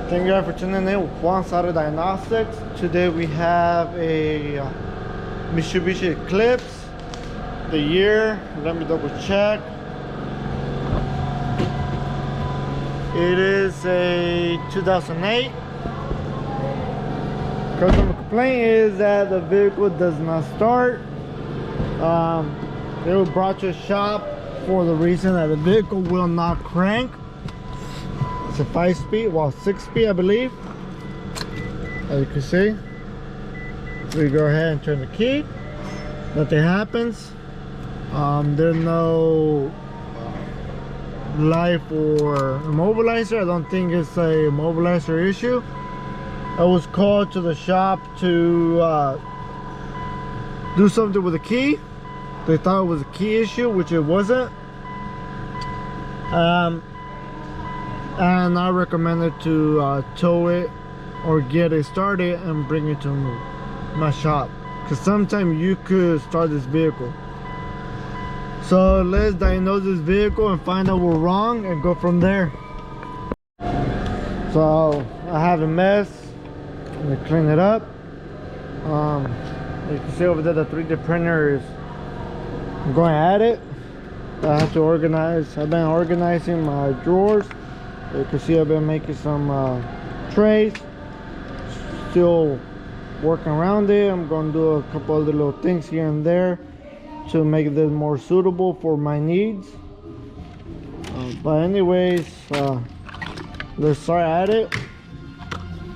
Thank you guys for tuning in with Juan Sada Diagnostics. Today we have a Mitsubishi Eclipse. The year, let me double check. It is a 2008. Customer complaint is that the vehicle does not start. They were brought to a shop for the reason that the vehicle will not crank. It's a 5-speed, well 6-speed I believe. As you can see, we go ahead and turn the key. Nothing happens. There's no light or immobilizer. I don't think it's a immobilizer issue. I was called to the shop to do something with the key. They thought it was a key issue, which it wasn't. And I recommended to tow it or get it started and bring it to my shop, because sometimes you could start this vehicle. So let's diagnose this vehicle and find out what's wrong and go from there. So I have a mess. I'm gonna clean it up. You can see over there the 3D printer is going at it. I have to organize. I've been organizing my drawers. You can see I've been making some trays. Still working around it. I'm going to do a couple other little things here and there to make this more suitable for my needs. But anyways, let's start at it.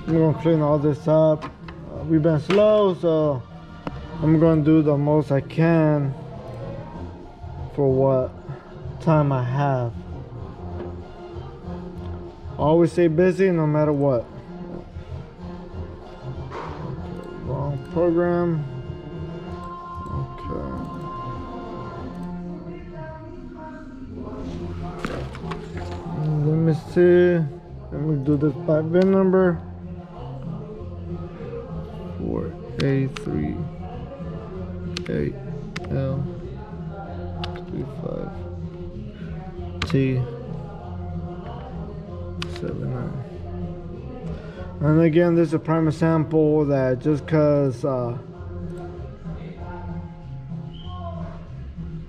I'm going to clean all this up. We've been slow, so I'm going to do the most I can for what time I have. Always stay busy no matter what. Wrong program. Okay. Let me see. Let me do this by VIN number. 4A38L35T79. And again, this is a prime example that just because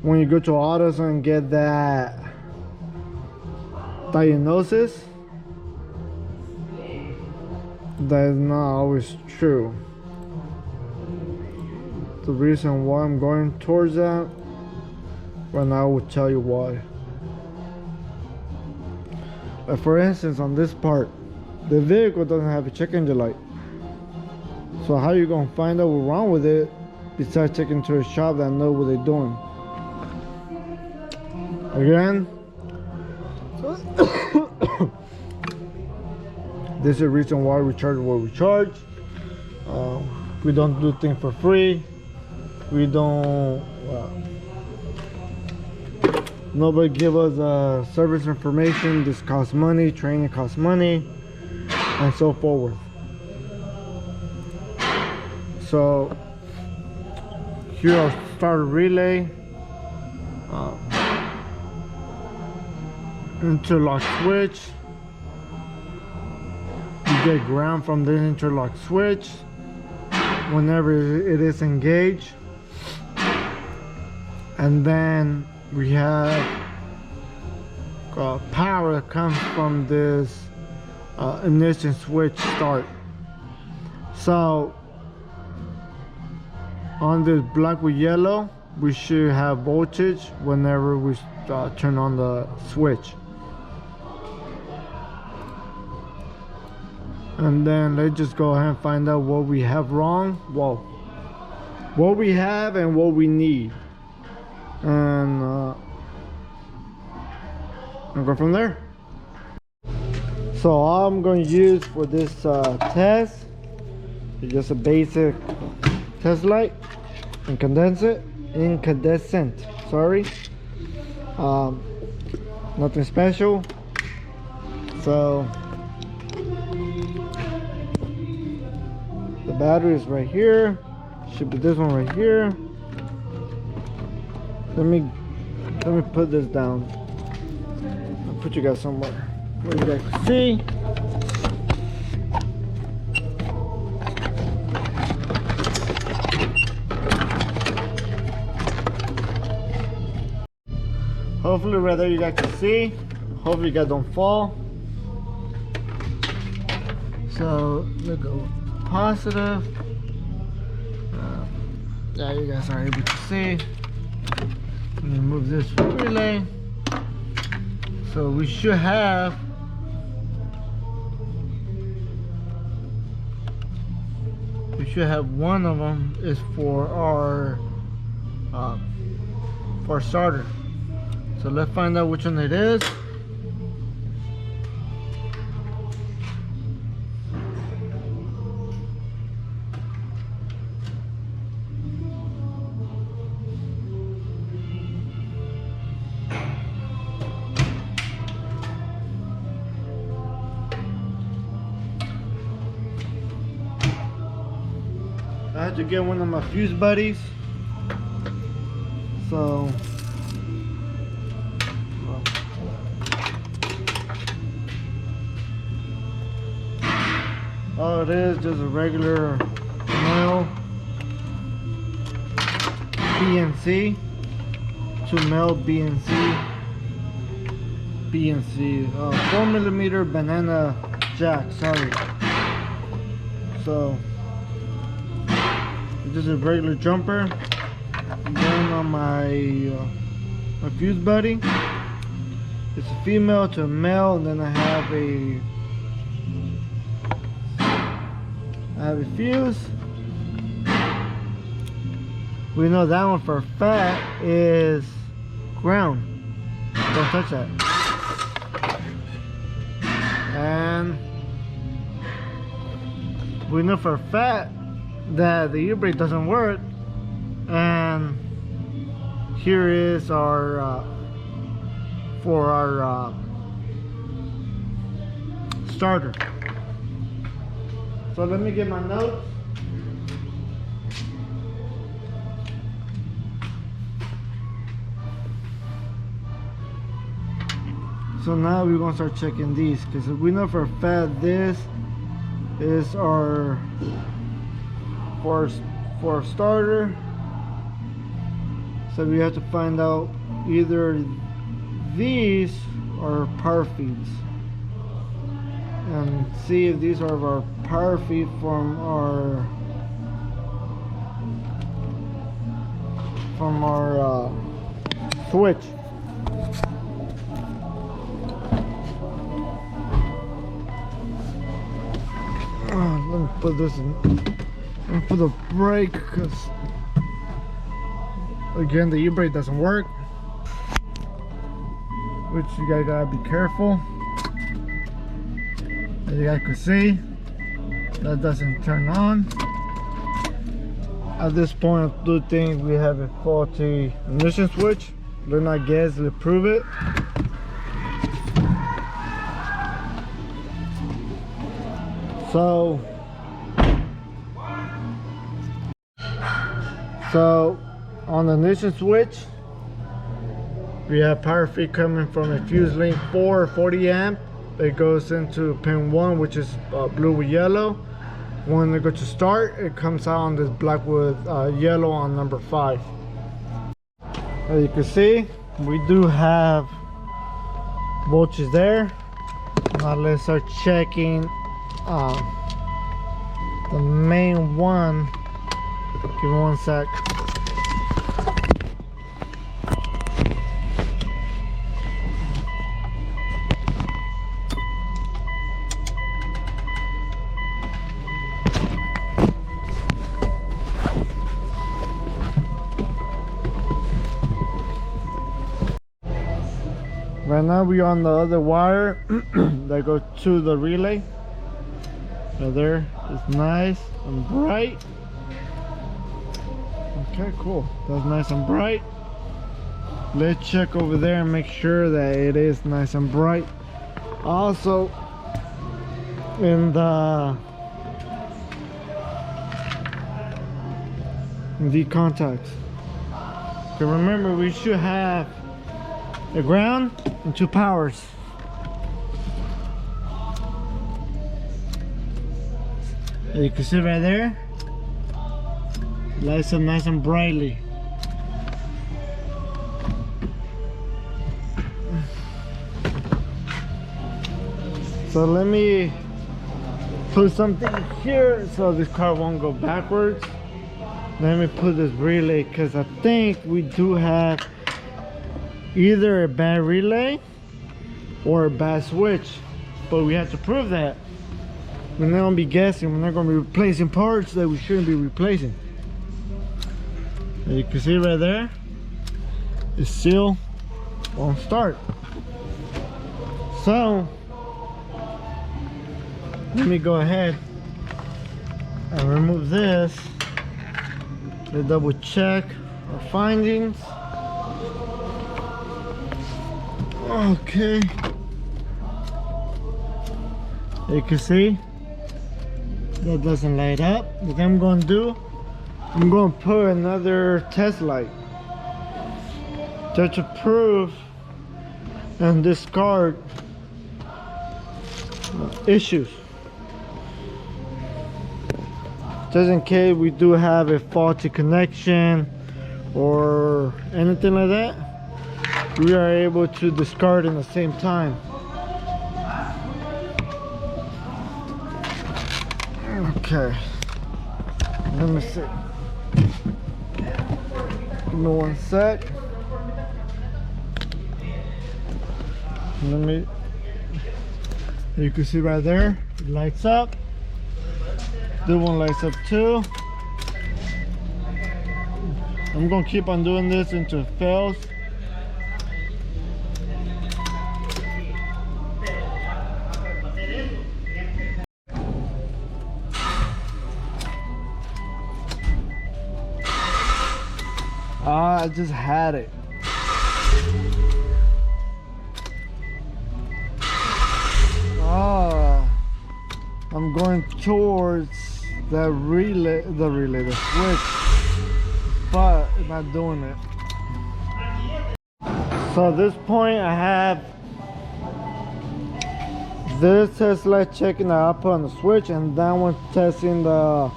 when you go to AutoZone and get that diagnosis, that is not always true. The reason why I'm going towards that, and I will tell you why. Like for instance, on this part, the vehicle doesn't have a check engine light. So how you gonna find out what's wrong with it besides taking to a shop that know what they're doing? Again, this is the reason why we charge what we charge. We don't do things for free. We don't nobody give us service information. This costs money, training costs money, and so forth. So here I'll start a relay, interlock switch. You get ground from the interlock switch whenever it is engaged. And then we have power that comes from this ignition switch start. So on this black with yellow, we should have voltage whenever we turn on the switch. And then let's just go ahead and find out what we have wrong. Well, what we have and what we need. And I'll go from there. So all I'm going to use for this test is just a basic test light, incandescent, sorry. Nothing special. So the battery is right here. Should be this one right here. Let me put this down. I'll put you guys somewhere where you guys can see. Hopefully right there you guys can see. Hopefully you guys don't fall. So look, go positive. Yeah, you guys are able to see. I'm gonna move this relay. So we should have one of them is for our starter. So let's find out which one it is. I had to get one of my fuse buddies. So all it is just a regular male BNC, 2 male BNC 4mm banana jack, sorry. So it's just a regular jumper. Then on my fuse buddy, it's a female to a male, and then I have a fuse. We know that one for a fact is ground. Don't touch that. And we know for a fact that the e-brake doesn't work. And here is our for our starter. So let me get my notes. So now we're gonna start checking these, because we know for a fact this is our for a starter. So we have to find out either these or power feeds, and see if these are our power feed from our switch. Let me put this in. Let me put the brake, because again the e-brake doesn't work, which you guys gotta be careful. As you guys can see, that doesn't turn on. At this point I do think we have a faulty ignition switch. Let not guess, let's prove it. So on the ignition switch, we have power feed coming from a fuse link 4 40 amp. It goes into pin 1, which is blue with yellow. When it goes to start, it comes out on this black with yellow on number 5. As you can see, we do have voltage there. Now let's start checking the main one. Give me one sec. Right now we're on the other wire that goes to the relay. So there, it's nice and bright. Okay, cool. That's nice and bright. Let's check over there and make sure that it is nice and bright. Also, in the contacts. Okay, remember we should have the ground and 2 powers. As you can see right there, lights up nice and brightly. So let me put something here so this car won't go backwards. Let me put this relay, because I think we do have either a bad relay or a bad switch, but we have to prove that. We're not gonna be guessing. We're not gonna be replacing parts that we shouldn't be replacing. And you can see right there, it still won't start. So let me go ahead and remove this. Let's double check our findings. Okay. You can see that doesn't light up. What I'm going to do, I'm going to put another test light just to prove and discard issues. Just in case we do have a faulty connection or anything like that, we are able to discard in the same time. Okay, let me see. Give me 1 sec. Let me. You can see right there, it lights up. This one lights up too. I'm gonna keep on doing this until it fails. I just had it. I'm going towards the switch, but it's not doing it. So at this point, I have this test light checking the output on the switch, and that one testing the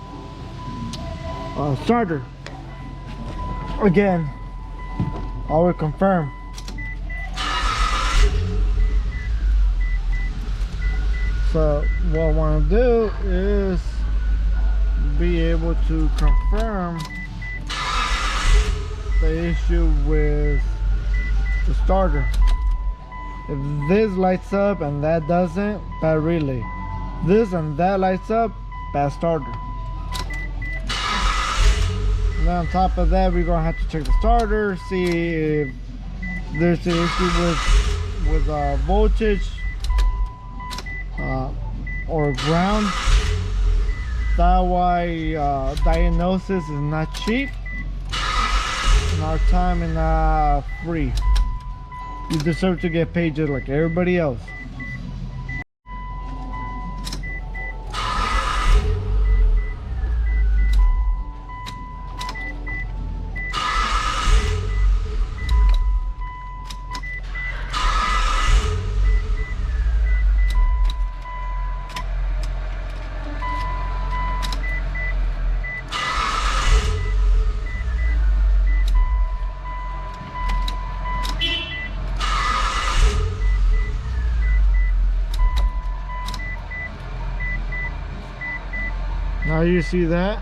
starter. Again, I will confirm. So what I want to do is be able to confirm the issue with the starter. If this lights up and that doesn't, bad relay. This and that lights up, bad starter. And then on top of that, we're gonna have to check the starter, see if there's an issue with voltage or ground. That why diagnosis is not cheap and our time is not free. You deserve to get paid just like everybody else. Now you see that,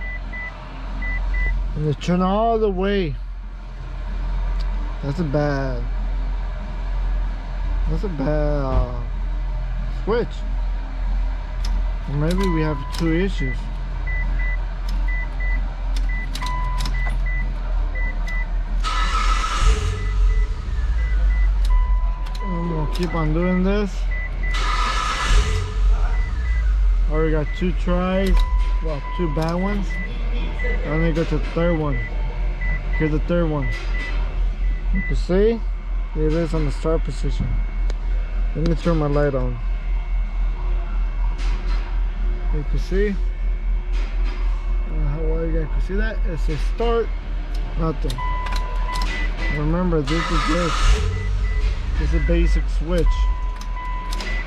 and they turn all the way. That's a bad switch. Or maybe we have two issues. I'm gonna keep on doing this. Already got 2 tries. Well, 2 bad ones. I need to go to the third one. Here's the third one. You can see it is on the start position. Let me turn my light on. You can see. How well you guys can see that? It says start, nothing. Remember, this is a basic switch.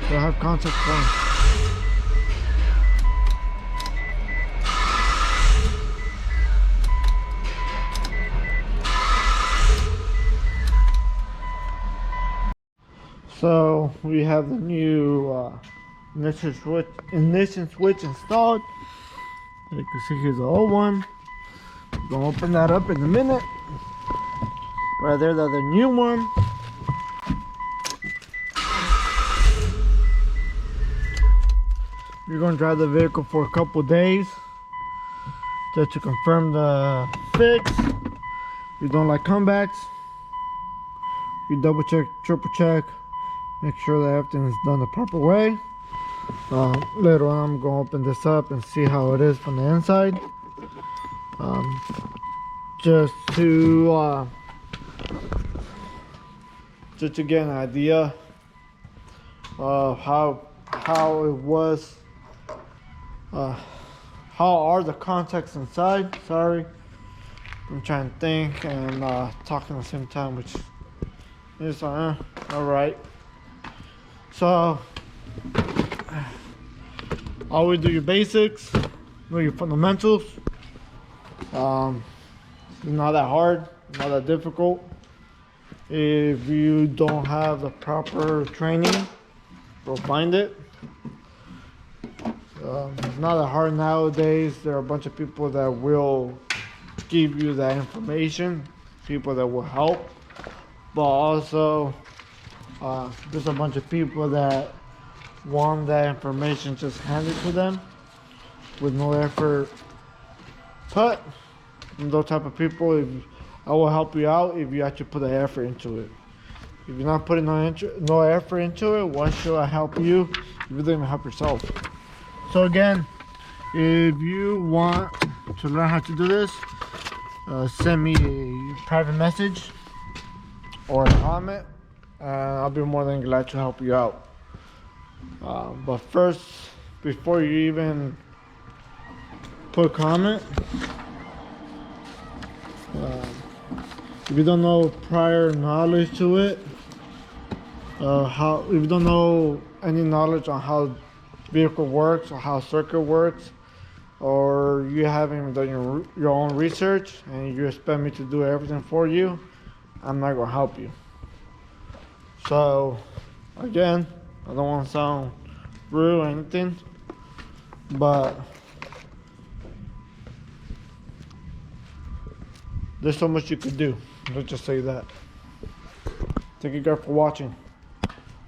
They'll have contact points. So we have the new ignition switch installed. You can see here's the old one. I'm gonna open that up in a minute. Right there, the new one. You're gonna drive the vehicle for a couple days just to confirm the fix. You don't like comebacks. You double check, triple check, make sure that everything is done the proper way. Later on, I'm gonna open this up and see how it is from the inside. Just to get an idea of how it was. How are the contacts inside? Sorry, I'm trying to think and talking at the same time, which is all right. So always do your basics, know your fundamentals. It's not that hard, not that difficult. If you don't have the proper training, go find it. It's not that hard nowadays. There are a bunch of people that will give you that information, people that will help, but also there's a bunch of people that want that information just handed to them with no effort put. And those type of people, I will help you out if you actually put the effort into it. If you're not putting no effort into it, why should I help you if you don't even help yourself? So again, if you want to learn how to do this, send me a private message or a comment, and I'll be more than glad to help you out. But first, before you even put a comment, if you don't know prior knowledge to it, if you don't know any knowledge on how vehicle works or how circuit works, or you haven't done your own research and you expect me to do everything for you, I'm not gonna help you. So again, I don't want to sound rude or anything, but there's so much you could do. Let's just say that. Thank you guys for watching.